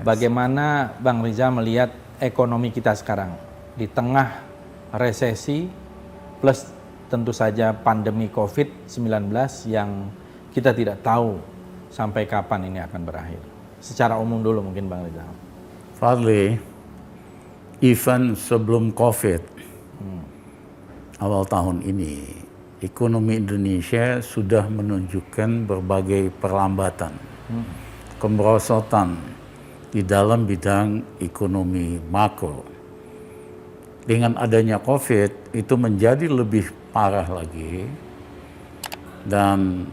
Bagaimana Bang Rizal melihat ekonomi kita sekarang di tengah resesi plus tentu saja pandemi COVID-19 yang kita tidak tahu sampai kapan ini akan berakhir. Secara umum dulu mungkin Bang Rizal. Fadli, even sebelum COVID, awal tahun ini, ekonomi Indonesia sudah menunjukkan berbagai perlambatan, kemerosotan di dalam bidang ekonomi makro. Dengan adanya COVID, itu menjadi lebih parah lagi, dan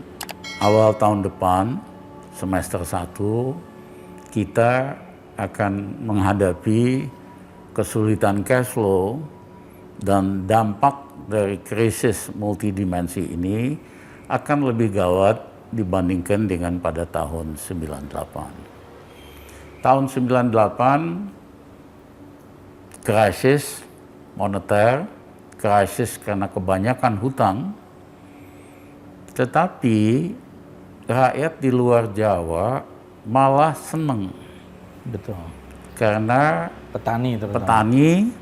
awal tahun depan, semester 1, kita akan menghadapi kesulitan cash flow dan dampak dari krisis multidimensi ini akan lebih gawat dibandingkan dengan pada tahun 98. Tahun 98, krisis moneter, krisis karena kebanyakan hutang, tetapi rakyat di luar Jawa malah seneng. Betul. Karena Petani terutama. petani,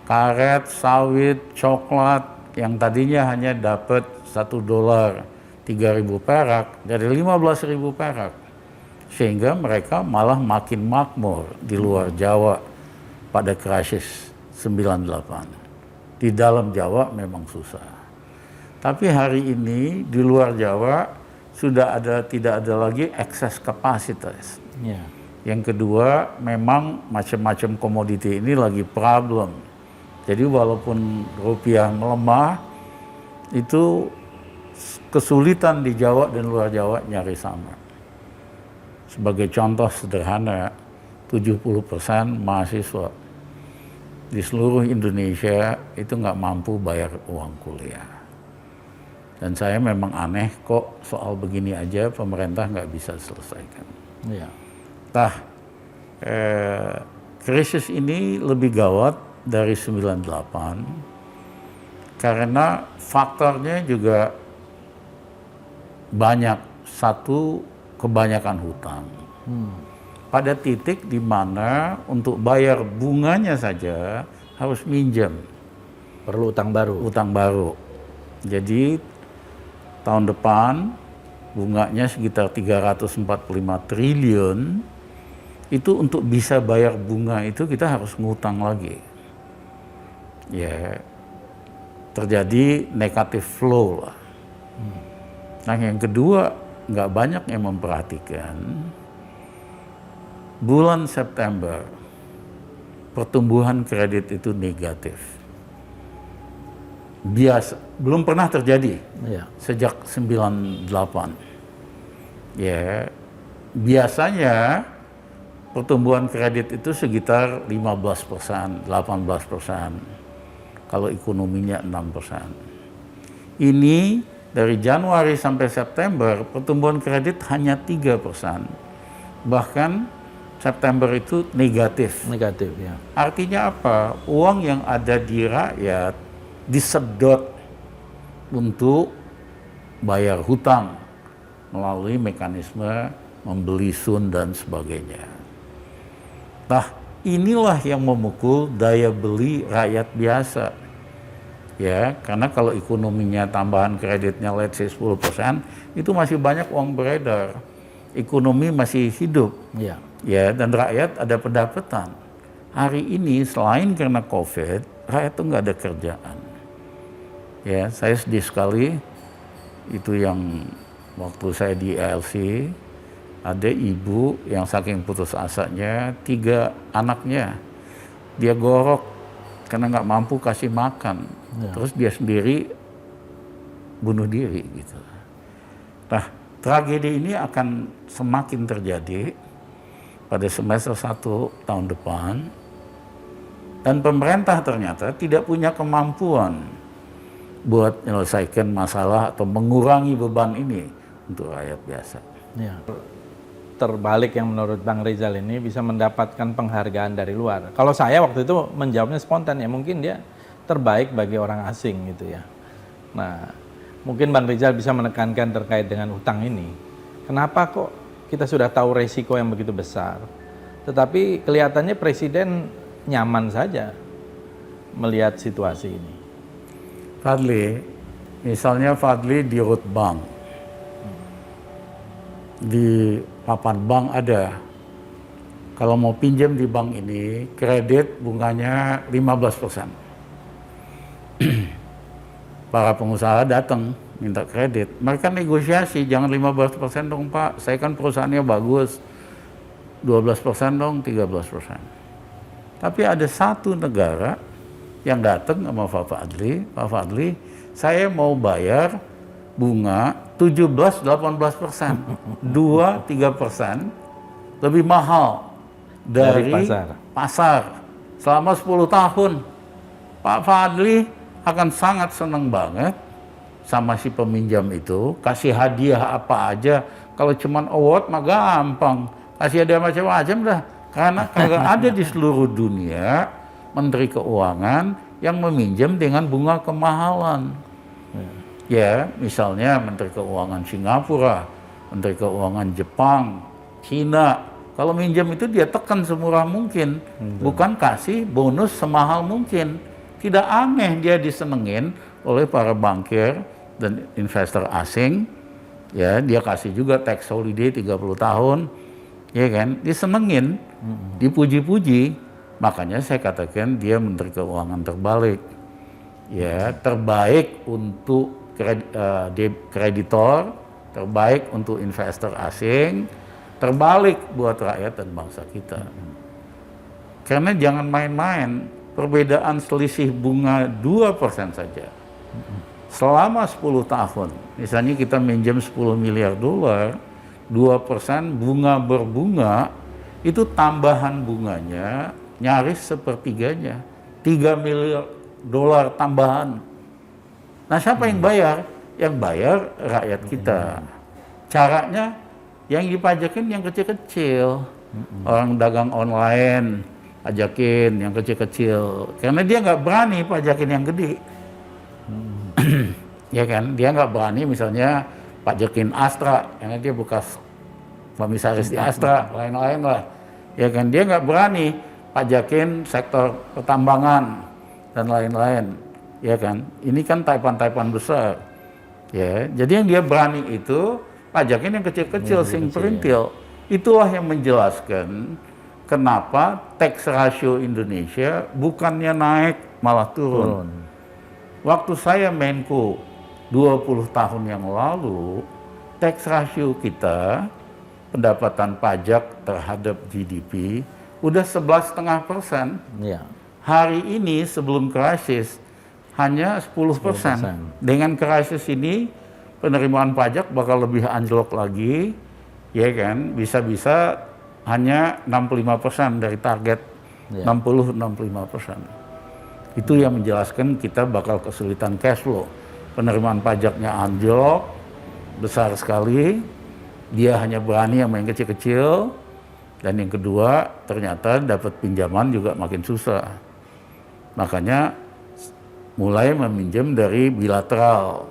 karet, sawit, coklat yang tadinya hanya dapat $1 3.000 perak dari 15.000 perak. Sehingga mereka malah makin makmur di luar Jawa pada krisis 98. Di dalam Jawa memang susah. Tapi hari ini di luar Jawa tidak ada lagi excess kapasitas. Ya. Yang kedua, memang macam-macam komoditi ini lagi problem. Jadi walaupun rupiah melemah, itu kesulitan di Jawa dan luar Jawa nyari sama. Sebagai contoh sederhana, 70% mahasiswa di seluruh Indonesia itu nggak mampu bayar uang kuliah. Dan saya memang aneh kok soal begini aja pemerintah nggak bisa selesaikan. Ya. Nah, krisis ini lebih gawat dari 98 karena faktornya juga banyak. Satu, kebanyakan hutang. Pada titik di mana untuk bayar bunganya saja harus minjem. Perlu utang baru. Utang baru. Jadi tahun depan bunganya sekitar 345 triliun. Itu untuk bisa bayar bunga itu kita harus ngutang lagi. Ya, terjadi negative flow lah. Nah, yang kedua, nggak banyak yang memperhatikan, bulan September pertumbuhan kredit itu negatif. Biasa, belum pernah terjadi sejak 98. Ya, biasanya pertumbuhan kredit itu sekitar 15%, 18%. Kalau ekonominya 6%. Ini dari Januari sampai September pertumbuhan kredit hanya 3%. Bahkan September itu negatif. Negatif, ya. Artinya apa? Uang yang ada di rakyat disedot untuk bayar hutang melalui mekanisme membeli sun dan sebagainya. Nah, inilah yang memukul daya beli rakyat biasa. Ya, karena kalau ekonominya tambahan kreditnya let's say 10%, itu masih banyak uang beredar. Ekonomi masih hidup. Ya. Ya, dan rakyat ada pendapatan. Hari ini selain karena COVID, rakyat tuh nggak ada kerjaan. Ya, saya sedih sekali. Itu yang waktu saya di ELC, ada ibu yang saking putus asanya, 3 anaknya dia gorok karena nggak mampu kasih makan. Terus dia sendiri bunuh diri gitu. Nah, tragedi ini akan semakin terjadi pada semester 1 tahun depan, dan pemerintah ternyata tidak punya kemampuan buat menyelesaikan masalah atau mengurangi beban ini untuk rakyat biasa. Ya. Terbalik yang menurut Bang Rizal ini bisa mendapatkan penghargaan dari luar. Kalau saya waktu itu menjawabnya spontan, ya mungkin dia terbaik bagi orang asing gitu ya. Nah, mungkin Bang Rizal bisa menekankan terkait dengan utang ini. Kenapa kok kita sudah tahu resiko yang begitu besar, Tetapi kelihatannya Presiden nyaman saja melihat situasi ini. Fadli, misalnya Fadli di Root Bank, di papan bank ada, kalau mau pinjam di bank ini, kredit bunganya 15%. Para pengusaha datang minta kredit, mereka negosiasi, jangan 15% dong Pak, saya kan perusahaannya bagus, 12% dong, 13%. Tapi ada satu negara yang datang sama Pak Fadli, saya mau bayar bunga 17-18%, 2-3% lebih mahal dari pasar selama 10 tahun. Pak Fadli akan sangat senang banget sama si peminjam itu, kasih hadiah apa aja. Kalau cuman award mah gampang, kasih hadiah macam-macam dah. Karena kagak ada di seluruh dunia Menteri Keuangan yang meminjam dengan bunga kemahalan. Ya, misalnya Menteri Keuangan Singapura, Menteri Keuangan Jepang, Cina. Kalau minjam itu dia tekan semurah mungkin, bukan kasih bonus semahal mungkin. Tidak aneh dia disenengin oleh para bankir dan investor asing. Ya, dia kasih juga tax holiday 30 tahun. Ya kan, disenengin, dipuji-puji, makanya saya katakan dia Menteri Keuangan terbalik. Ya, terbaik untuk kreditor, terbaik untuk investor asing, terbalik buat rakyat dan bangsa kita. Karena jangan main-main, perbedaan selisih bunga 2% saja. Selama 10 tahun, misalnya kita minjem 10 miliar dolar, 2% bunga berbunga, itu tambahan bunganya nyaris sepertiganya, 3 miliar dolar tambahan. Nah, siapa yang bayar? Yang bayar rakyat kita. Caranya yang dipajakin yang kecil-kecil. Orang dagang online pajakin yang kecil-kecil, karena dia nggak berani pajakin yang gede. Ya kan, dia nggak berani misalnya pajakin Astra, karena dia bekas komisaris di Astra, lain-lain lah. Ya kan, dia nggak berani pajakin sektor pertambangan dan lain-lain. Ya kan, ini kan taipan-taipan besar. Ya, jadi yang dia berani itu pajakin yang kecil-kecil, sing perintil. Itulah yang menjelaskan kenapa tax ratio Indonesia bukannya naik malah turun. Waktu saya Menko 20 tahun yang lalu, tax ratio kita, pendapatan pajak terhadap GDP, udah 11,5%. Ya. Hari ini sebelum krisis hanya 10%. Dengan krisis ini penerimaan pajak bakal lebih anjlok lagi, ya kan? Bisa-bisa hanya 65% dari target, 60-65%. Itu yang menjelaskan kita bakal kesulitan cash flow. Penerimaan pajaknya anjlok, besar sekali, dia hanya berani yang main kecil-kecil, dan yang kedua ternyata dapat pinjaman juga makin susah. Makanya mulai meminjam dari bilateral.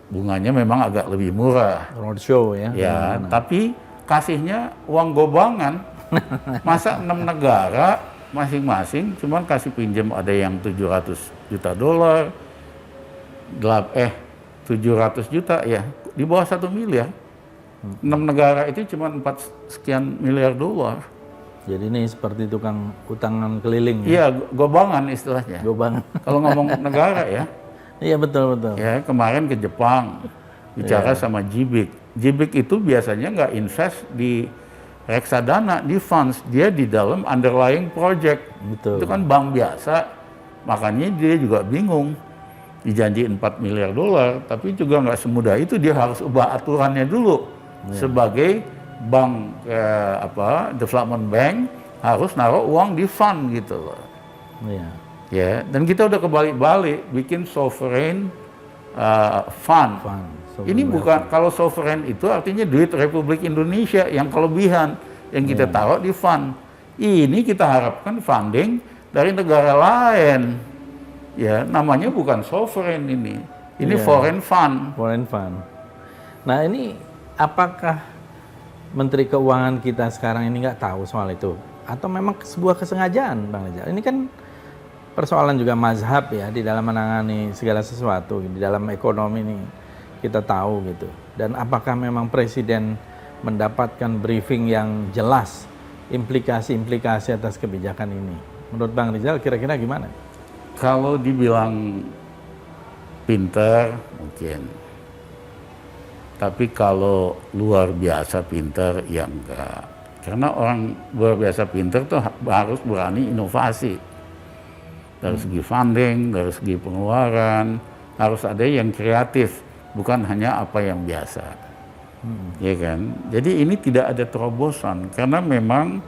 Bunganya memang agak lebih murah. Roadshow ya. Ya, tapi kasihnya uang gobangan. Masa 6 negara masing-masing cuman kasih pinjam, ada yang 700 juta dolar, 700 juta ya, di bawah 1 miliar. 6 negara itu cuma 4 sekian miliar dolar. Jadi ini seperti tukang utangan keliling. Iya, gobangan istilahnya. Gobangan. Kalau ngomong negara ya. Iya, betul. Ya, kemarin ke Jepang bicara sama JBIC. JBIC itu biasanya nggak invest di reksadana, di funds, dia di dalam underlying project. Betul. Itu kan bank biasa, makanya dia juga bingung. Dijanji 4 miliar dolar, tapi juga nggak semudah itu, dia harus ubah aturannya dulu. Sebagai bank development bank harus naruh uang di fund gitu loh. Ya, dan kita udah kebalik-balik bikin sovereign fund. Ini bukan, kalau sovereign itu artinya duit Republik Indonesia yang kelebihan yang kita taruh di fund. Ini kita harapkan funding dari negara lain. Ya, namanya bukan sovereign ini foreign fund. Foreign fund. Nah, ini apakah Menteri Keuangan kita sekarang ini nggak tahu soal itu? Atau memang sebuah kesengajaan, Bang Rizal? Ini kan persoalan juga mazhab ya, di dalam menangani segala sesuatu, di dalam ekonomi ini kita tahu gitu. Dan apakah memang Presiden mendapatkan briefing yang jelas implikasi-implikasi atas kebijakan ini? Menurut Bang Rizal kira-kira gimana? Kalau dibilang pinter mungkin, tapi kalau luar biasa pinter ya enggak. Karena orang luar biasa pinter tuh harus berani inovasi. Dari segi funding, dari segi pengeluaran, harus ada yang kreatif, bukan hanya apa yang biasa. Ya kan? Jadi ini tidak ada terobosan, karena memang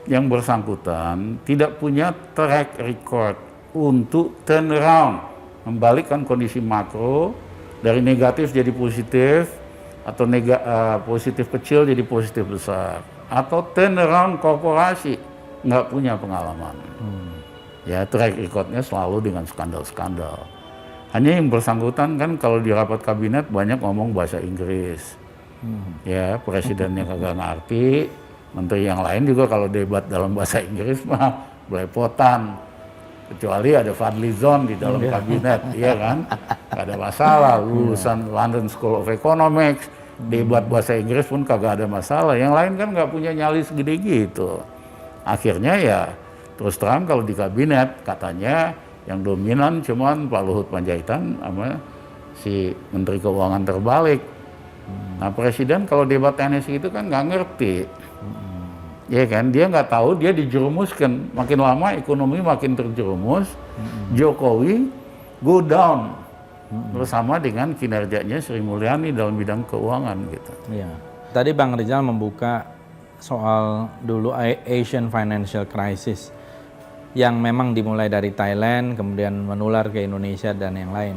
yang bersangkutan tidak punya track record untuk turn around, membalikkan kondisi makro dari negatif jadi positif, atau positif kecil jadi positif besar, atau turn around korporasi, nggak punya pengalaman. Ya, track recordnya selalu dengan skandal-skandal. Hanya yang bersangkutan kan kalau di rapat kabinet banyak ngomong bahasa Inggris. Ya, presidennya kagak ngerti, menteri yang lain juga kalau debat dalam bahasa Inggris mah belepotan. Kecuali ada Fadli Zon di dalam kabinet, iya kan? Gak ada masalah, lulusan London School of Economics, debat bahasa Inggris pun kagak ada masalah. Yang lain kan nggak punya nyali segede gitu. Akhirnya ya terus terang kalau di kabinet katanya yang dominan cuman Pak Luhut Panjaitan sama si Menteri Keuangan terbalik. Nah Presiden kalau debat tenis itu kan nggak ngerti. Ya kan, dia nggak tahu, dia dijerumuskan. Makin lama ekonomi makin terjerumus, Jokowi go down bersama dengan kinerjanya Sri Mulyani dalam bidang keuangan gitu. Iya. Tadi Bang Rizal membuka soal dulu Asian Financial Crisis yang memang dimulai dari Thailand, kemudian menular ke Indonesia dan yang lain.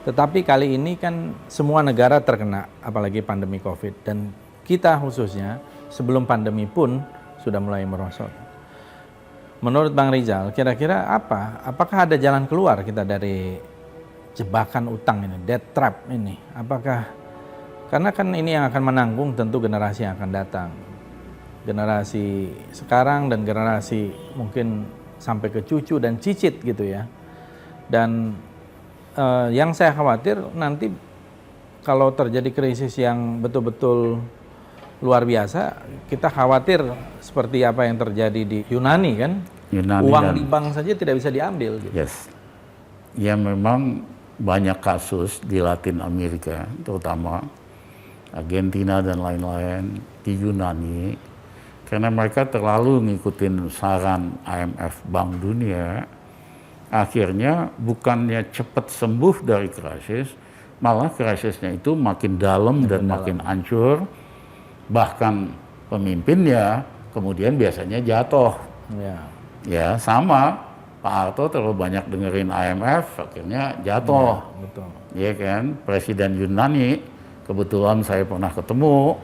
Tetapi kali ini kan semua negara terkena, apalagi pandemi COVID, dan kita khususnya sebelum pandemi pun sudah mulai merosot. Menurut Bang Rizal, kira-kira apakah ada jalan keluar kita dari jebakan utang ini, debt trap ini? Apakah, karena kan ini yang akan menanggung tentu generasi yang akan datang. Generasi sekarang dan generasi mungkin sampai ke cucu dan cicit gitu ya. Dan yang saya khawatir nanti kalau terjadi krisis yang betul-betul luar biasa, kita khawatir seperti apa yang terjadi di Yunani kan, uang di bank saja tidak bisa diambil. Gitu. Yes, ya memang banyak kasus di Latin Amerika, terutama Argentina dan lain-lain, di Yunani, karena mereka terlalu ngikutin saran IMF Bank Dunia, akhirnya bukannya cepat sembuh dari krisis, malah krisisnya itu makin dalam dan makin hancur. Bahkan pemimpinnya kemudian biasanya jatuh. Ya sama Pak Harto terlalu banyak dengerin IMF, akhirnya jatuh. Ya, betul. Ya kan, Presiden Yunani kebetulan saya pernah ketemu,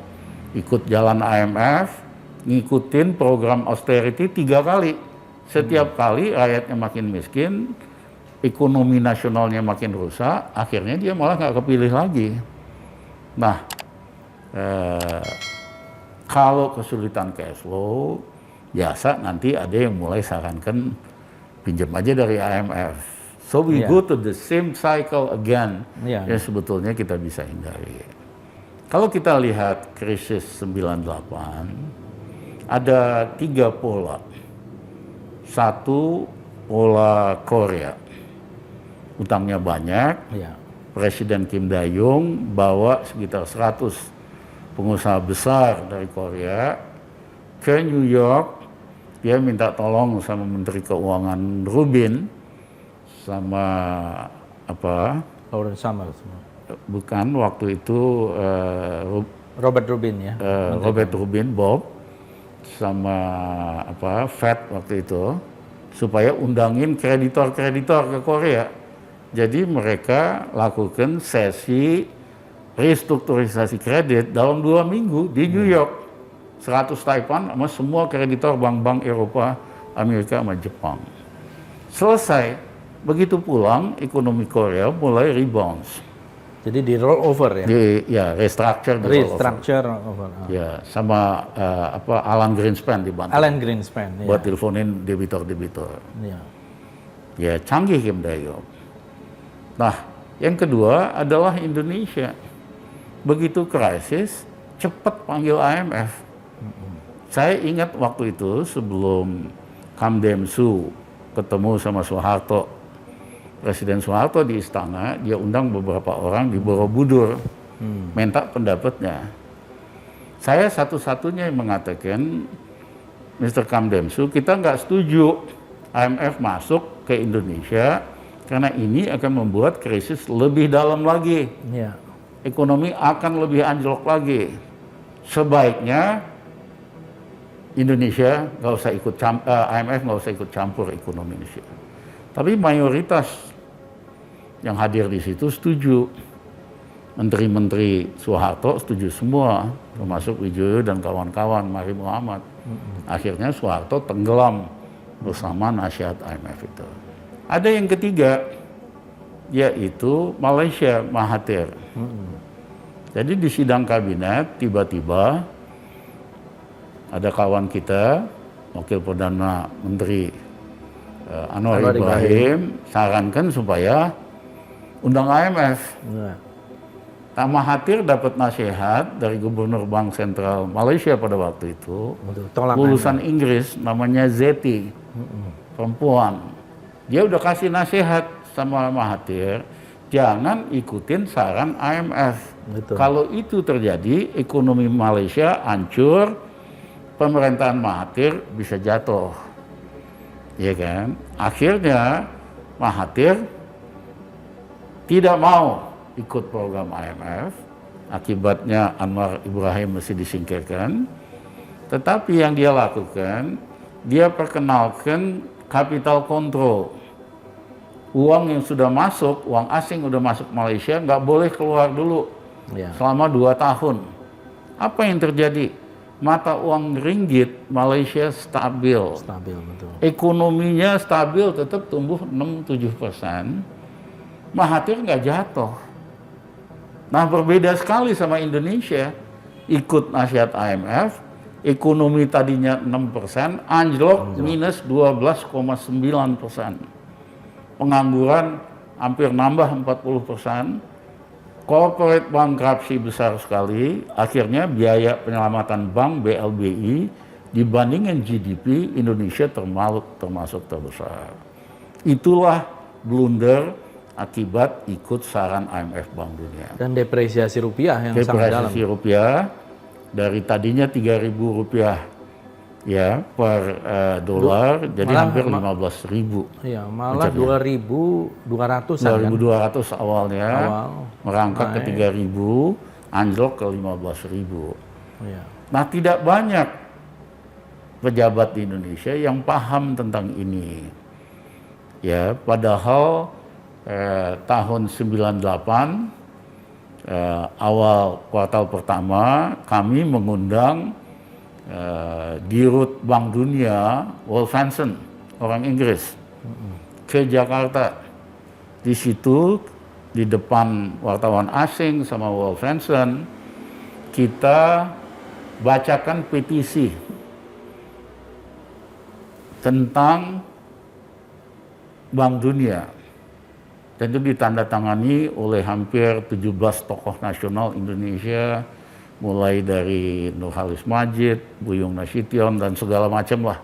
ikut jalan IMF, ngikutin program austerity 3 kali. Setiap kali rakyatnya makin miskin, ekonomi nasionalnya makin rusak, akhirnya dia malah nggak kepilih lagi. Nah, kalau kesulitan cash flow, biasa nanti ada yang mulai sarankan pinjam aja dari IMF. So we go to the same cycle again. Ya sebetulnya kita bisa hindari. Kalau kita lihat krisis 98, ada 3 pola. 1, pola Korea. Utangnya banyak. Presiden Kim Dae-jung bawa sekitar 100 pengusaha besar dari Korea ke New York. Dia minta tolong sama Menteri Keuangan Rubin, sama Lawrence Summers. Bukan, waktu itu Robert Rubin ya. Robert Rubin, Bob, sama Fed waktu itu, supaya undangin kreditor-kreditor ke Korea. Jadi mereka lakukan sesi restrukturisasi kredit dalam 2 minggu di New York. 100 Taipan sama semua kreditor bank-bank Eropa, Amerika, sama Jepang. Selesai, begitu pulang ekonomi Korea mulai rebound. Jadi di roll over ya? Restructure, Restructure over. Ya, sama Alan Greenspan dibantu. Alan Greenspan, ya. Buat teleponin debitor-debitor. Ya. Ya, canggih Kim Dae-yong. Nah, yang kedua adalah Indonesia. Begitu krisis, cepat panggil IMF. Saya ingat waktu itu sebelum Kam Dem-su ketemu sama Soeharto, Presiden Soeharto di istana, dia undang beberapa orang di Borobudur, minta pendapatnya. Saya satu-satunya yang mengatakan, Mr. Kam Dem-su, kita nggak setuju IMF masuk ke Indonesia karena ini akan membuat krisis lebih dalam lagi. Ya. Ekonomi akan lebih anjlok lagi. Sebaiknya Indonesia nggak usah ikut IMF nggak usah ikut campur ekonomi Indonesia. Tapi mayoritas yang hadir di situ setuju. Menteri-menteri Soeharto setuju semua, termasuk Wijoyo dan kawan-kawan, Mari Muhammad. Akhirnya Soeharto tenggelam bersama nasihat IMF itu. Ada yang ketiga, yaitu Malaysia, Mahathir. Jadi di sidang kabinet tiba-tiba ada kawan kita, Wakil Perdana Menteri Anwar Ibrahim, sarankan supaya undang IMF. Nah, Mahathir dapat nasihat dari Gubernur Bank Sentral Malaysia pada waktu itu, lulusan Inggris, namanya Zeti, perempuan. Dia udah kasih nasihat sama Mahathir, jangan ikutin saran IMF. Betul. Kalau itu terjadi, ekonomi Malaysia hancur, pemerintahan Mahathir bisa jatuh. Ya kan? Akhirnya Mahathir tidak mau ikut program IMF, akibatnya Anwar Ibrahim mesti disingkirkan. Tetapi yang dia lakukan, dia perkenalkan capital control. Uang yang sudah masuk, uang asing udah masuk Malaysia, nggak boleh keluar dulu selama 2 tahun. Apa yang terjadi? Mata uang ringgit Malaysia stabil. Stabil, betul. Ekonominya stabil, tetap tumbuh 6-7%. Mahathir nggak jatuh. Nah, berbeda sekali sama Indonesia. Ikut nasihat IMF, ekonomi tadinya 6%, anjlok minus 12,9%. Pengangguran hampir nambah 40%. Corporate bankruptcy besar sekali. Akhirnya biaya penyelamatan bank BLBI dibandingkan GDP Indonesia termasuk terbesar. Itulah blunder akibat ikut saran IMF Bank Dunia. Dan depresiasi rupiah yang sangat dalam. Depresiasi rupiah dari tadinya Rp3.000 ya per dolar, jadi hampir 15.000. Iya, malah 2.200-an kan? 2.200 awalnya, merangkak ke 3.000, anjlok ke 15.000. Iya. Nah, tidak banyak pejabat di Indonesia yang paham tentang ini. Ya, padahal tahun 98 awal kuartal pertama kami mengundang Dirut Bank Dunia, Wolfenson, orang Inggris, ke Jakarta. Di situ, di depan wartawan asing sama Wolfenson, kita bacakan petisi tentang Bank Dunia. Dan itu ditandatangani oleh hampir 17 tokoh nasional Indonesia, mulai dari Nurhalis Majid, Buyung Nasution, dan segala macam lah.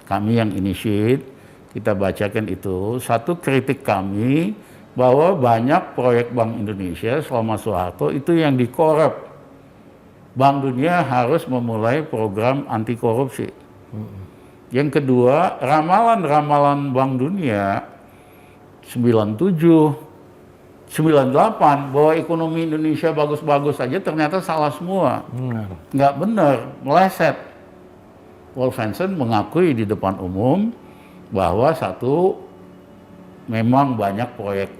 Kami yang initiate, kita bacakan itu. Satu kritik kami bahwa banyak proyek Bank Indonesia selama Soeharto itu yang dikorup. Bank Dunia harus memulai program anti korupsi. Yang kedua, ramalan-ramalan Bank Dunia 97, 98 bahwa ekonomi Indonesia bagus-bagus saja ternyata salah semua. Nggak benar, meleset. Wolfenson mengakui di depan umum bahwa satu, memang banyak proyek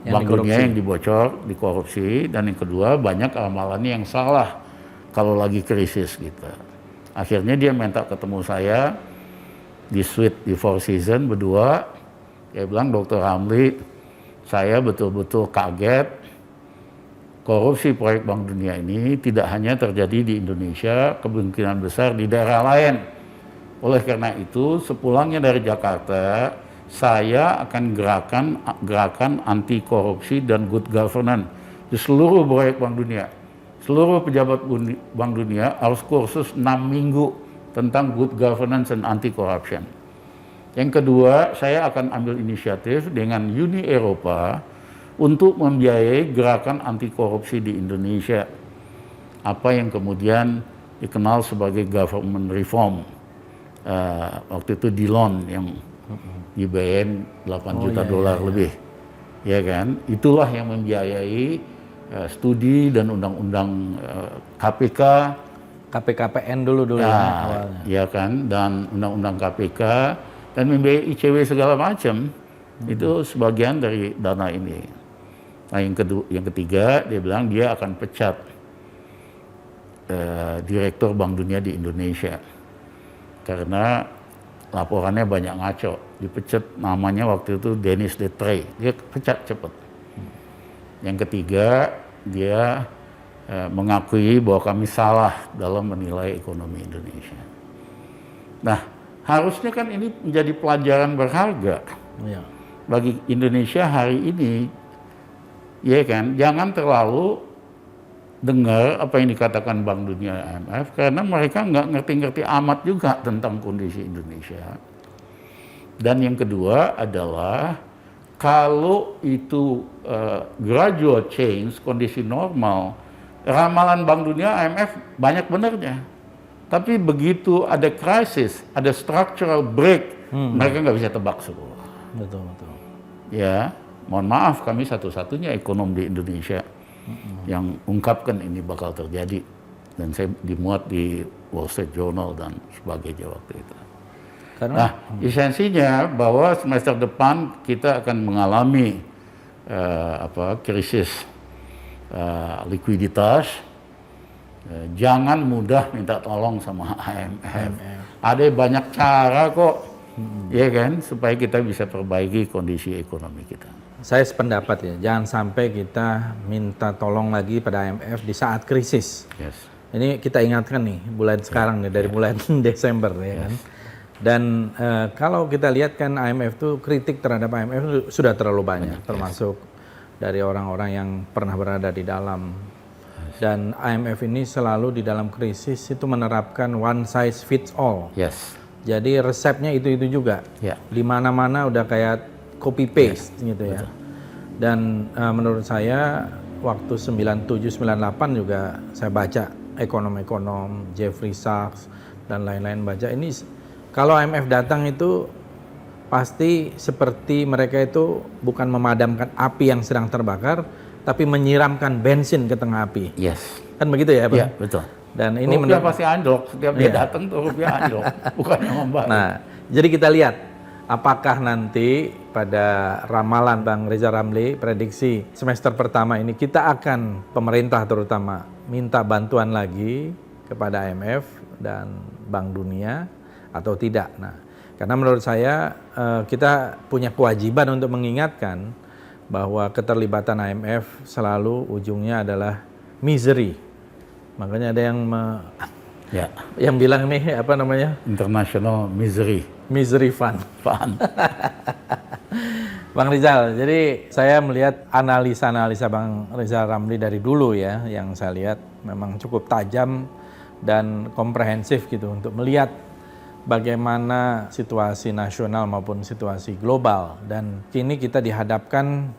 Bank Dunia yang dibocor, dikorupsi, dan yang kedua banyak ramalannya yang salah kalau lagi krisis gitu. Akhirnya dia minta ketemu saya di suite di Four Seasons berdua. Dia bilang, Dr. Ramli, saya betul-betul kaget korupsi proyek Bank Dunia ini tidak hanya terjadi di Indonesia, kemungkinan besar di daerah lain. Oleh karena itu, sepulangnya dari Jakarta, saya akan gerakan anti korupsi dan good governance di seluruh proyek Bank Dunia. Seluruh pejabat Bank Dunia harus kursus 6 minggu tentang good governance dan anti corruption. Yang kedua, saya akan ambil inisiatif dengan Uni Eropa untuk membiayai gerakan anti korupsi di Indonesia. Apa yang kemudian dikenal sebagai government reform. Waktu itu Dillon yang dibayain 8 juta dolar lebih. Ya kan? Itulah yang membiayai studi dan undang-undang KPK. KPKPN dulu ya awalnya. Ya kan? Dan undang-undang KPK dan membiayai ICW segala macam. Itu sebagian dari dana ini. Nah, yang ketiga dia bilang dia akan pecat Direktur Bank Dunia di Indonesia karena laporannya banyak ngaco. Dipecat namanya waktu itu Dennis Detrey, dia pecat cepat. Yang ketiga dia mengakui bahwa kami salah dalam menilai ekonomi Indonesia. Nah, harusnya kan ini menjadi pelajaran berharga bagi Indonesia hari ini. Ya kan, jangan terlalu dengar apa yang dikatakan Bank Dunia IMF karena mereka nggak ngerti-ngerti amat juga tentang kondisi Indonesia. Dan yang kedua adalah kalau itu gradual change, kondisi normal, ramalan Bank Dunia IMF banyak benarnya. Tapi begitu ada krisis, ada structural break, mereka nggak bisa tebak semua. Betul. Ya, mohon maaf kami satu-satunya ekonom di Indonesia yang ungkapkan ini bakal terjadi, dan saya dimuat di Wall Street Journal dan sebagainya waktu itu. Nah, esensinya bahwa semester depan kita akan mengalami krisis likuiditas. Jangan mudah minta tolong sama IMF. Ada banyak cara kok, ya kan, supaya kita bisa perbaiki kondisi ekonomi kita. Saya sependapat ya, jangan sampai kita minta tolong lagi pada IMF di saat krisis. Yes. Ini kita ingatkan nih, bulan sekarang nih, dari bulan Desember ya kan. Dan kalau kita lihat kan IMF tuh kritik terhadap IMF sudah terlalu banyak, termasuk dari orang-orang yang pernah berada di dalam. Dan IMF ini selalu di dalam krisis itu menerapkan one size fits all. Yes. Jadi resepnya itu juga. Di mana-mana udah kayak copy paste gitu ya. Dan menurut saya waktu 97-98 juga saya baca ekonom-ekonom Jeffrey Sachs dan lain-lain baca ini, kalau IMF datang itu pasti seperti mereka itu bukan memadamkan api yang sedang terbakar, tapi menyiramkan bensin ke tengah api. Yes. Kan begitu ya, Bang? Iya, betul. Dan ini rupiah pasti anjlok, setiap dia datang tuh rupiah anjlok, bukannya membaik. Nah, jadi kita lihat apakah nanti pada ramalan Bang Reza Ramli prediksi semester pertama ini kita akan, pemerintah terutama, minta bantuan lagi kepada IMF dan Bank Dunia atau tidak. Nah, karena menurut saya kita punya kewajiban untuk mengingatkan bahwa keterlibatan IMF selalu ujungnya adalah misery. Makanya ada yang yang bilang nih apa namanya? International Misery Fund. Bang Rizal, jadi saya melihat analisa-analisa Bang Reza Ramli dari dulu ya, yang saya lihat memang cukup tajam dan komprehensif gitu untuk melihat bagaimana situasi nasional maupun situasi global. Dan kini kita dihadapkan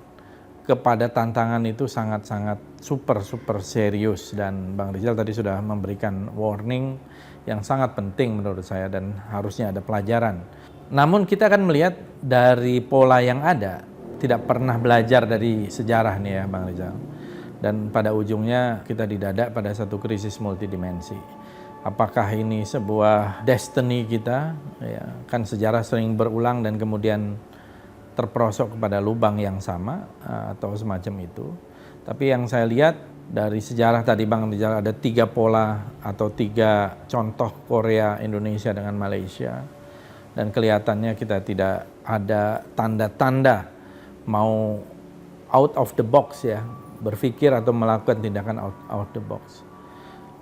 kepada tantangan itu sangat-sangat super serius, dan Bang Rizal tadi sudah memberikan warning yang sangat penting menurut saya dan harusnya ada pelajaran. Namun kita akan melihat dari pola yang ada, tidak pernah belajar dari sejarah nih ya Bang Rizal. Dan pada ujungnya kita didadak pada satu krisis multidimensi. Apakah ini sebuah destiny kita? Ya, kan sejarah sering berulang dan kemudian terperosok kepada lubang yang sama atau semacam itu. Tapi yang saya lihat dari sejarah tadi Bang Rizal ada 3 pola atau 3 contoh Korea, Indonesia dengan Malaysia. Dan kelihatannya kita tidak ada tanda-tanda mau out of the box ya, berpikir atau melakukan tindakan out the box.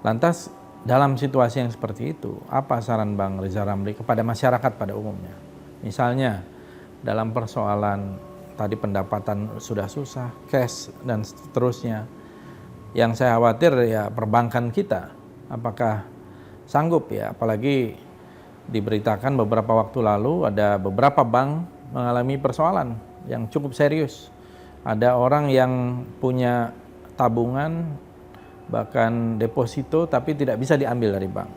Lantas dalam situasi yang seperti itu, apa saran Bang Rizal Ramli kepada masyarakat pada umumnya? Misalnya dalam persoalan tadi pendapatan sudah susah, cash dan seterusnya. Yang saya khawatir ya perbankan kita, apakah sanggup ya, apalagi diberitakan beberapa waktu lalu ada beberapa bank mengalami persoalan yang cukup serius. Ada orang yang punya tabungan bahkan deposito tapi tidak bisa diambil dari bank.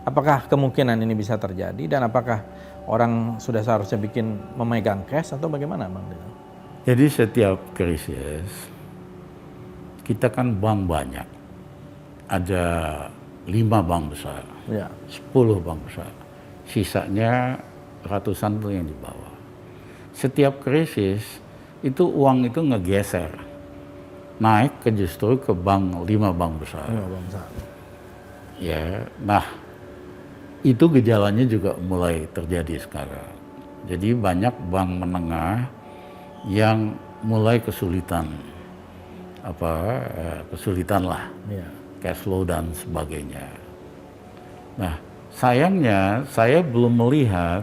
Apakah kemungkinan ini bisa terjadi dan apakah orang sudah seharusnya memegang cash atau bagaimana Bang? Jadi setiap krisis kita kan bank banyak. Ada 5 bank besar, Ya. 10 bank besar. Sisanya ratusan tuh yang di bawah. Setiap krisis itu uang itu ngegeser. Naik justru ke bank 5 bank besar. Ya, nah itu gejalanya juga mulai terjadi sekarang. Jadi banyak bank menengah yang mulai kesulitan, kesulitan lah, cash flow dan sebagainya. Nah, sayangnya saya belum melihat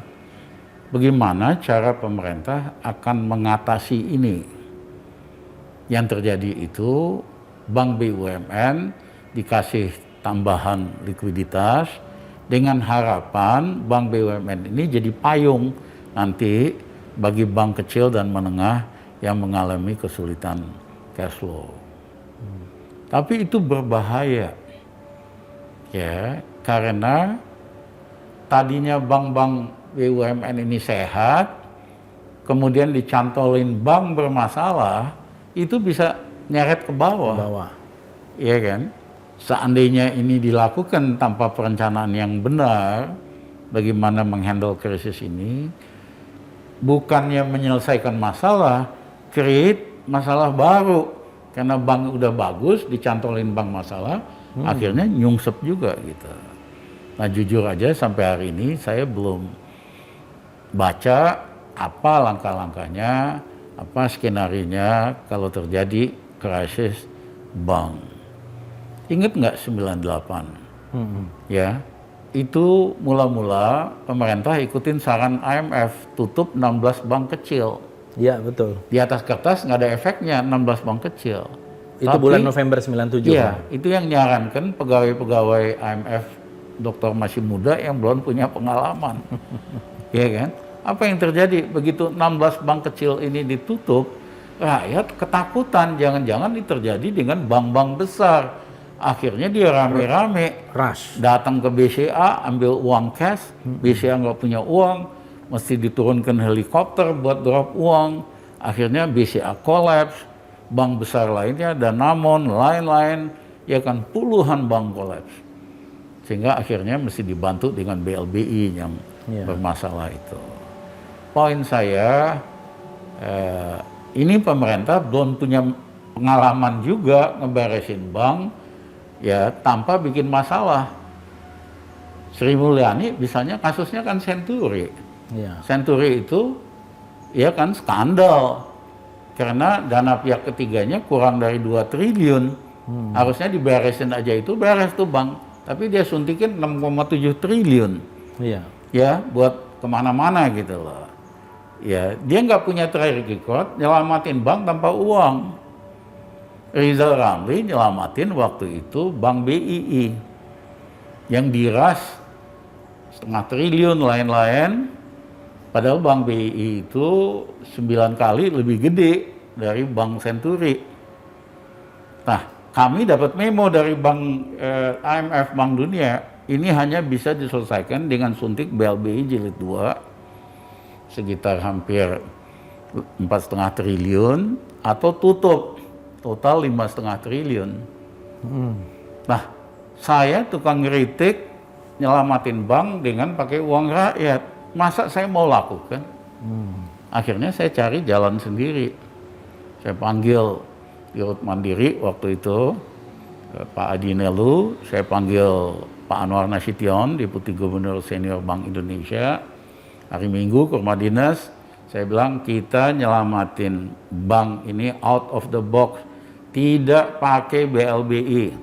bagaimana cara pemerintah akan mengatasi ini. Yang terjadi itu bank BUMN dikasih tambahan likuiditas dengan harapan bank BUMN ini jadi payung nanti bagi bank kecil dan menengah yang mengalami kesulitan cash flow. Tapi itu berbahaya ya, karena tadinya bank-bank BUMN ini sehat, kemudian dicantolin bank bermasalah, itu bisa nyeret ke bawah. Iya kan? Seandainya ini dilakukan tanpa perencanaan yang benar, bagaimana menghandle krisis ini, bukannya menyelesaikan masalah, create masalah baru. Karena bank udah bagus, dicantolin bank masalah, akhirnya nyungsep juga gitu. Nah jujur aja sampai hari ini saya belum baca apa langkah-langkahnya, apa skenarionya kalau terjadi krisis bank. Ingat nggak 98? Ya, itu mula-mula pemerintah ikutin saran IMF, tutup 16 bank kecil. Iya betul. Di atas kertas nggak ada efeknya 16 bank kecil. Itu bulan November 97. Iya, itu yang nyarankan pegawai-pegawai IMF dokter masih muda yang belum punya pengalaman. Iya kan? Apa yang terjadi begitu 16 bank kecil ini ditutup, rakyat ketakutan jangan-jangan ini terjadi dengan bank-bank besar. Akhirnya dia rame-rame datang ke BCA ambil uang cash, BCA nggak punya uang, mesti diturunkan helikopter buat drop uang. Akhirnya BCA collapse, bank besar lainnya, Danamon, lain-lain, ya kan puluhan bank collapse. Sehingga akhirnya mesti dibantu dengan BLBI yang bermasalah itu. Poin saya, ini pemerintah belum punya pengalaman juga ngeberesin bank ya tanpa bikin masalah. Sri Mulyani misalnya kasusnya kan Senturi. Senturi itu ya kan skandal karena dana pihak ketiganya kurang dari 2 triliun. Harusnya diberesin aja itu, beres tuh bank. Tapi dia suntikin 6,7 triliun. Ya buat kemana-mana gitu loh. Ya dia nggak punya track record nyelamatin bank tanpa uang. Rizal Ramli nyelamatin waktu itu Bank BII yang diras 0,5 triliun lain-lain, padahal Bank BII itu 9 kali lebih gede dari Bank Senturi. Nah, kami dapat memo dari Bank IMF, Bank Dunia, ini hanya bisa diselesaikan dengan suntik BLBI jilid 2 sekitar hampir 4,5 triliun atau tutup total 5,5 triliun. Nah, saya tukang ngeritik nyelamatin bank dengan pakai uang rakyat. Masa saya mau lakukan? Akhirnya saya cari jalan sendiri. Saya panggil Dirut Mandiri waktu itu, Pak Adi Nelu, saya panggil Pak Anwar Nasution, Deputi Gubernur Senior Bank Indonesia. Hari Minggu ke rumah dinas, Saya bilang kita nyelamatin bank ini out of the box, tidak pakai BLBI.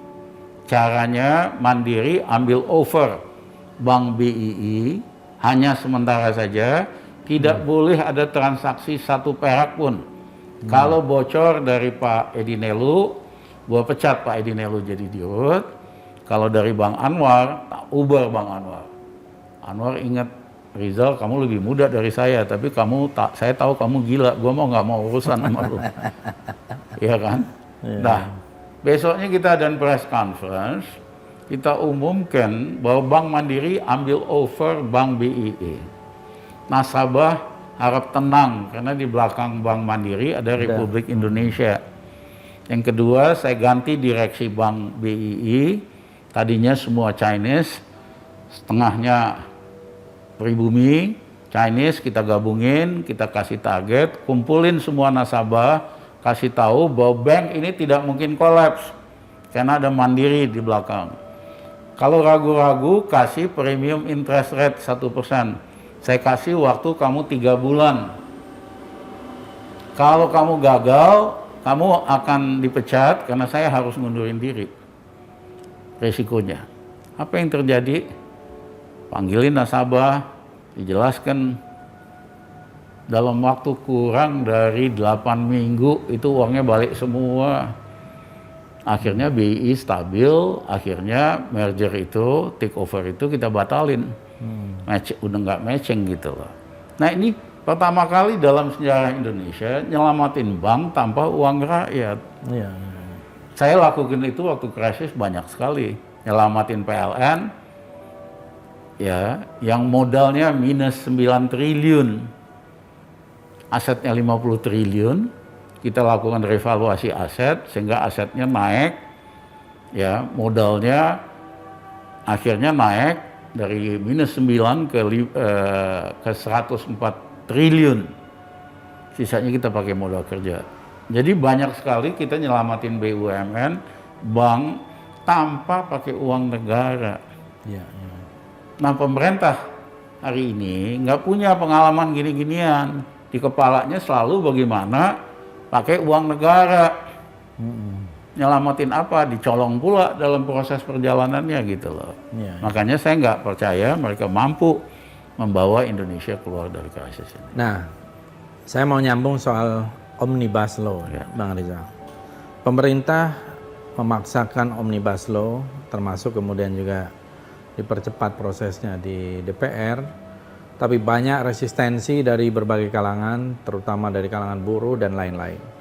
Caranya Mandiri ambil over Bank BII hanya sementara saja, tidak boleh ada transaksi 1 perak pun. Kalau bocor dari Pak Edi Nelu, gua pecat Pak Edi Nelu jadi dirut. Kalau dari Bang Anwar, tak ubah Bang Anwar. Anwar ingat, Rizal, kamu lebih muda dari saya, tapi saya tahu kamu gila, gua nggak mau urusan sama lu. Iya kan? Nah, besoknya kita ada press conference, kita umumkan bahwa Bank Mandiri ambil over Bank BII. Nasabah harap tenang, karena di belakang Bank Mandiri ada Republik Indonesia. Yang kedua, saya ganti direksi Bank BII, tadinya semua Chinese, setengahnya pribumi, Chinese kita gabungin, kita kasih target, kumpulin semua nasabah, kasih tahu bahwa bank ini tidak mungkin kolaps, karena ada Mandiri di belakang. Kalau ragu-ragu, kasih premium interest rate 1%. Saya kasih waktu kamu 3 bulan. Kalau kamu gagal, kamu akan dipecat karena saya harus ngundurin diri. Resikonya. Apa yang terjadi? Panggilin nasabah, dijelaskan dalam waktu kurang dari 8 minggu itu uangnya balik semua. Akhirnya BI stabil, akhirnya merger itu, take over itu kita batalin. Udah nggak matching gitu loh. Nah ini pertama kali dalam sejarah Indonesia nyelamatin bank tanpa uang rakyat. Iya. Saya lakukan itu waktu krisis banyak sekali. Nyelamatin PLN, ya, yang modalnya minus 9 triliun, asetnya 50 triliun, kita lakukan revaluasi aset sehingga asetnya naik, ya, modalnya akhirnya naik dari minus 9 ke 104 triliun. Sisanya kita pakai modal kerja. Jadi banyak sekali kita nyelamatin BUMN, bank, tanpa pakai uang negara. Iya, iya. Nah pemerintah hari ini nggak punya pengalaman gini-ginian. Di kepalanya selalu bagaimana pakai uang negara. Nyelamatin apa? Dicolong pula dalam proses perjalanannya gitu loh. Iya, iya. Makanya saya nggak percaya mereka mampu membawa Indonesia keluar dari krisis ini. Nah, saya mau nyambung soal Omnibus Law, Ya. Bang Rizal. Pemerintah memaksakan Omnibus Law, termasuk kemudian juga dipercepat prosesnya di DPR, tapi banyak resistensi dari berbagai kalangan, terutama dari kalangan buruh dan lain-lain.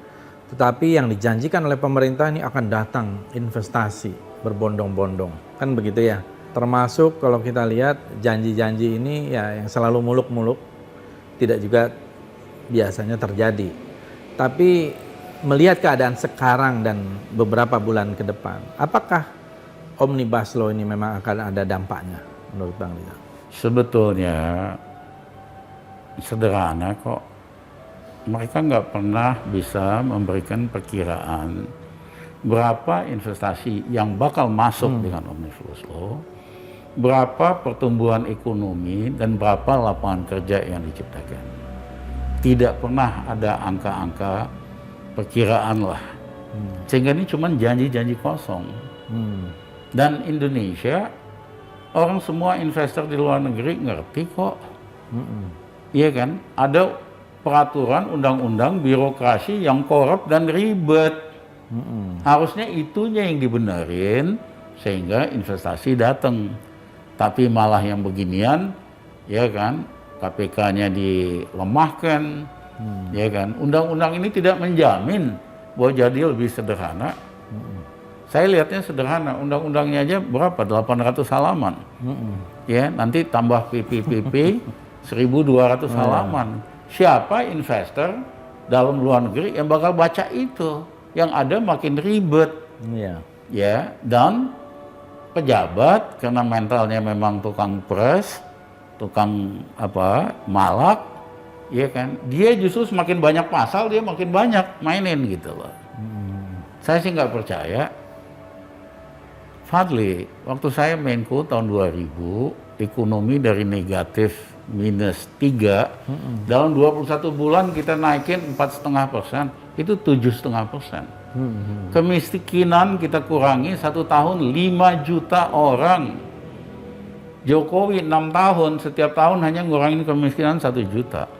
Tetapi yang dijanjikan oleh pemerintah ini akan datang investasi berbondong-bondong, kan begitu ya. Termasuk kalau kita lihat janji-janji ini ya yang selalu muluk-muluk, tidak juga biasanya terjadi. Tapi melihat keadaan sekarang dan beberapa bulan ke depan, apakah Omnibus Law ini memang akan ada dampaknya menurut Bang Rizal? Sebetulnya sederhana kok. Mereka nggak pernah bisa memberikan perkiraan berapa investasi yang bakal masuk dengan Omnibus Law, berapa pertumbuhan ekonomi, dan berapa lapangan kerja yang diciptakan. Tidak pernah ada angka-angka perkiraan lah. Sehingga ini cuma janji-janji kosong. Dan Indonesia, orang semua investor di luar negeri ngerti kok. Iya kan? Ada peraturan, undang-undang, birokrasi yang korup dan ribet. Harusnya itunya yang dibenerin sehingga investasi datang. Tapi malah yang beginian, ya kan? KPK-nya dilemahkan, ya kan? Undang-undang ini tidak menjamin bahwa jadi lebih sederhana. Saya lihatnya sederhana, undang-undangnya aja berapa? 800 halaman. Ya, nanti tambah PPPP 1.200 halaman. Siapa investor dalam luar negeri yang bakal baca itu? Yang ada makin ribet. Iya. Ya, dan pejabat karena mentalnya memang tukang pres, tukang malak, ya kan? Dia justru semakin banyak pasal, dia makin banyak mainin gitu loh. Saya sih nggak percaya. Fadli, waktu saya Menko tahun 2000, ekonomi dari negatif minus 3, dalam 21 bulan kita naikin 4,5%, itu 7,5%. Kemiskinan kita kurangi 1 tahun 5 juta orang. Jokowi 6 tahun, setiap tahun hanya ngurangin kemiskinan 1 juta.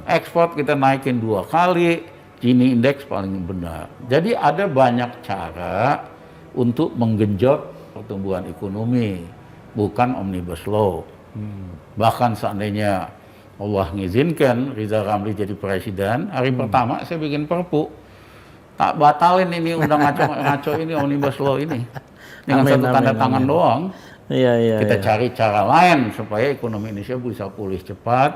Ekspor kita naikin 2 kali, Gini indeks paling benar. Jadi ada banyak cara untuk menggenjot pertumbuhan ekonomi, bukan omnibus law. Bahkan seandainya Allah ngizinkan Rizal Ramli jadi presiden, hari pertama saya bikin perpu, tak batalin ini undang ngaco ini omnibus law ini. Dengan satu tanda tangan doang. Kita cari cara lain supaya ekonomi Indonesia bisa pulih cepat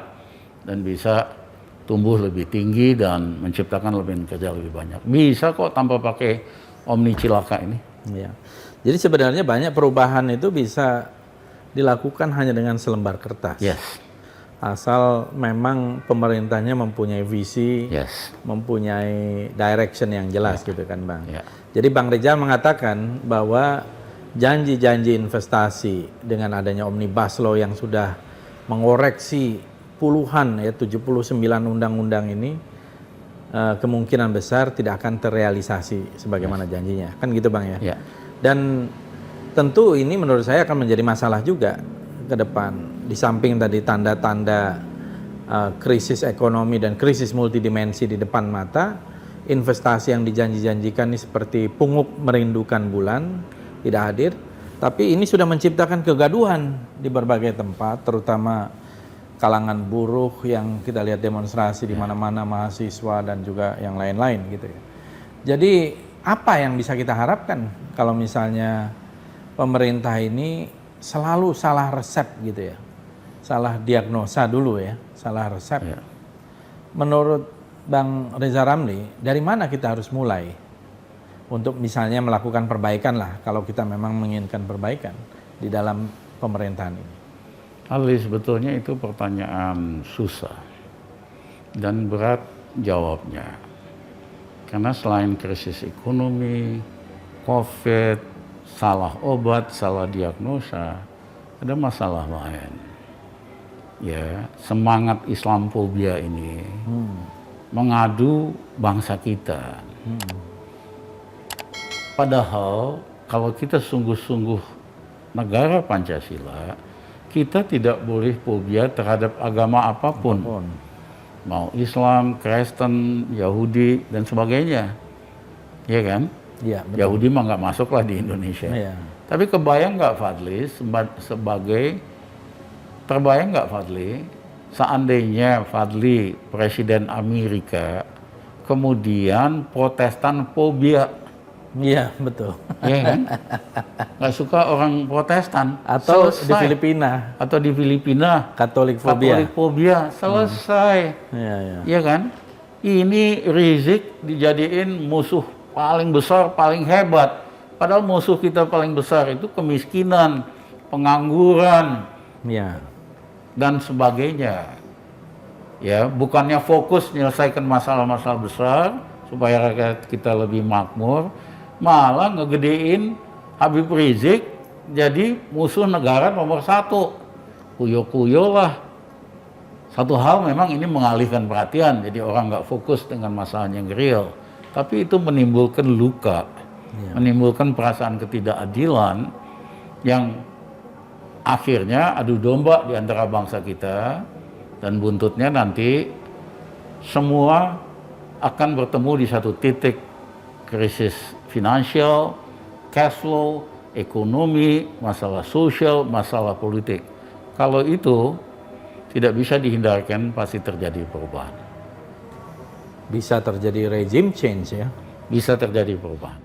dan bisa tumbuh lebih tinggi dan menciptakan lebih kerja lebih banyak. Bisa kok tanpa pakai omni cilaka ini. Ya. Jadi sebenarnya banyak perubahan itu bisa dilakukan hanya dengan selembar kertas. Yes. Asal memang pemerintahnya mempunyai visi, mempunyai direction yang jelas gitu kan Bang. Jadi Bang Rizal mengatakan bahwa janji-janji investasi dengan adanya Omnibus Law yang sudah mengoreksi puluhan ya 79 undang-undang ini kemungkinan besar tidak akan terrealisasi sebagaimana janjinya. Kan gitu Bang ya. Dan tentu ini menurut saya akan menjadi masalah juga ke depan. Di samping tadi tanda-tanda krisis ekonomi dan krisis multidimensi di depan mata, investasi yang dijanji-janjikan ini seperti pungup merindukan bulan, tidak hadir. Tapi ini sudah menciptakan kegaduhan di berbagai tempat, terutama kalangan buruh yang kita lihat demonstrasi di mana-mana, mahasiswa dan juga yang lain-lain gitu ya. Jadi apa yang bisa kita harapkan kalau misalnya pemerintah ini selalu salah resep gitu ya, salah diagnosa dulu ya, salah resep. Menurut Bang Rizal Ramli, dari mana kita harus mulai untuk misalnya melakukan perbaikan lah, kalau kita memang menginginkan perbaikan di dalam pemerintahan ini? Ali, sebetulnya itu pertanyaan susah dan berat jawabnya. Karena selain krisis ekonomi, COVID, salah obat, salah diagnosa, ada masalah lain. Ya, semangat Islamfobia ini mengadu bangsa kita. Padahal kalau kita sungguh-sungguh negara Pancasila, kita tidak boleh fobia terhadap agama apapun. Mau Islam, Kristen, Yahudi, dan sebagainya. Iya kan? Ya, betul. Yahudi mah nggak masuk lah di Indonesia. Tapi kebayang nggak Fadli, terbayang nggak Fadli, seandainya Fadli Presiden Amerika, kemudian Protestan fobia. Iya, betul. Iya kan? Nggak suka orang Protestan. Atau selesai. di Filipina. Atau di Filipina. Katolik fobia. Katolik fobia. Selesai. Iya kan? Ini Rizik dijadiin musuh paling besar, paling hebat. Padahal musuh kita paling besar itu kemiskinan, pengangguran, dan sebagainya. Ya, bukannya fokus menyelesaikan masalah-masalah besar supaya rakyat kita lebih makmur, malah ngegedein Habib Rizik jadi musuh negara nomor 1. Kuyo-kuyo lah. Satu hal memang ini mengalihkan perhatian, jadi orang nggak fokus dengan masalah yang real. Tapi itu menimbulkan luka, menimbulkan perasaan ketidakadilan yang akhirnya adu domba di antara bangsa kita, dan buntutnya nanti semua akan bertemu di satu titik, krisis finansial, cash flow, ekonomi, masalah sosial, masalah politik. Kalau itu tidak bisa dihindarkan, pasti terjadi perubahan. Bisa terjadi regime change ya? Bisa terjadi perubahan.